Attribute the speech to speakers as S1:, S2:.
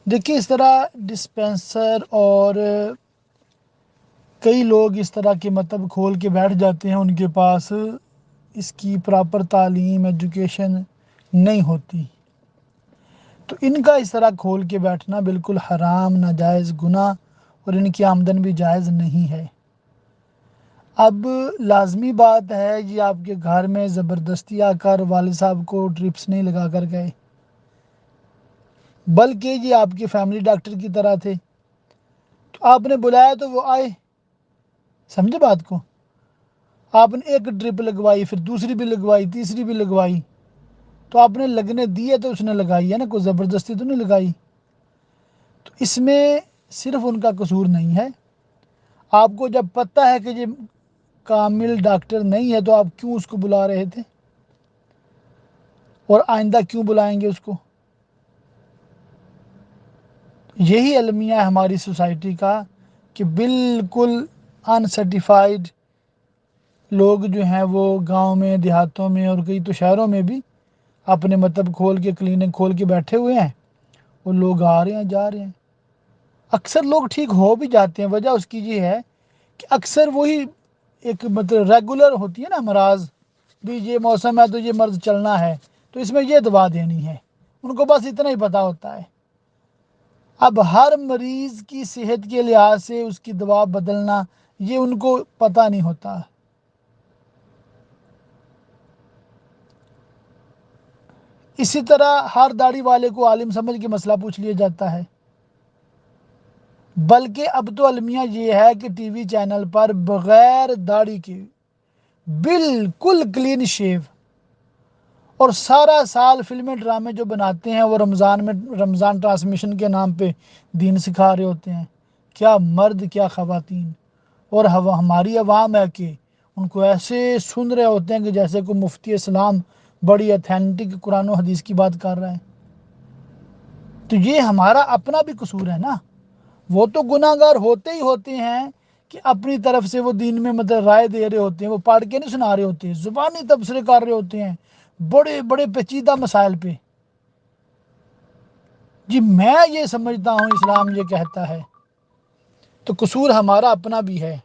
S1: دیکھیے اس طرح ڈسپینسر اور کئی لوگ اس طرح کے مطلب کھول کے بیٹھ جاتے ہیں، ان کے پاس اس کی پراپر تعلیم ایجوکیشن نہیں ہوتی، تو ان کا اس طرح کھول کے بیٹھنا بالکل حرام، ناجائز، گناہ، اور ان کی آمدن بھی جائز نہیں ہے۔ اب لازمی بات ہے یہ آپ کے گھر میں زبردستی آ کر والد صاحب کو ڈرپس نہیں لگا کر گئے، بلکہ یہ آپ کے فیملی ڈاکٹر کی طرح تھے، تو آپ نے بلایا تو وہ آئے۔ سمجھے بات کو؟ آپ نے ایک ڈرپ لگوائی، پھر دوسری بھی لگوائی، تیسری بھی لگوائی، تو آپ نے لگنے دی ہے تو اس نے لگائی ہے نا، کوئی زبردستی تو نہیں لگائی۔ تو اس میں صرف ان کا قصور نہیں ہے۔ آپ کو جب پتہ ہے کہ یہ کامل ڈاکٹر نہیں ہے تو آپ کیوں اس کو بلا رہے تھے، اور آئندہ کیوں بلائیں گے اس کو؟ یہی المیہ ہے ہماری سوسائٹی کا کہ بالکل ان سرٹیفائڈ لوگ جو ہیں وہ گاؤں میں، دیہاتوں میں، اور کئی تو شہروں میں بھی اپنے مطلب کھول کے کلینک کھول کے بیٹھے ہوئے ہیں، اور لوگ آ رہے ہیں جا رہے ہیں۔ اکثر لوگ ٹھیک ہو بھی جاتے ہیں، وجہ اس کی یہ ہے کہ اکثر وہی ایک مطلب ریگولر ہوتی ہے نا امراض، بھی یہ موسم ہے تو یہ مرض چلنا ہے، تو اس میں یہ دوا دینی ہے، ان کو بس اتنا ہی پتہ ہوتا ہے۔ اب ہر مریض کی صحت کے لحاظ سے اس کی دوا بدلنا یہ ان کو پتہ نہیں ہوتا۔ اسی طرح ہر داڑھی والے کو عالم سمجھ کے مسئلہ پوچھ لیا جاتا ہے، بلکہ اب تو المیہ یہ ہے کہ ٹی وی چینل پر بغیر داڑھی کے بالکل کلین شیو اور سارا سال فلمیں ڈرامے جو بناتے ہیں وہ رمضان ٹرانسمیشن کے نام پہ دین سکھا رہے ہوتے ہیں۔ کیا مرد کیا خواتین، اور ہماری عوام ہے کہ ان کو ایسے سن رہے ہوتے ہیں کہ جیسے کوئی مفتی اسلام بڑی اتھینٹک قرآن و حدیث کی بات کر رہا ہے۔ تو یہ ہمارا اپنا بھی قصور ہے نا، وہ تو گناہ گار ہوتے ہی ہوتے ہیں کہ اپنی طرف سے وہ دین میں مطلب رائے دے رہے ہوتے ہیں، وہ پڑھ کے نہیں سنا رہے ہوتے ہیں، زبانی تبصرے کر رہے ہوتے ہیں بڑے بڑے پیچیدہ مسائل پہ۔ جی میں یہ سمجھتا ہوں اسلام یہ کہتا ہے، تو قصور ہمارا اپنا بھی ہے۔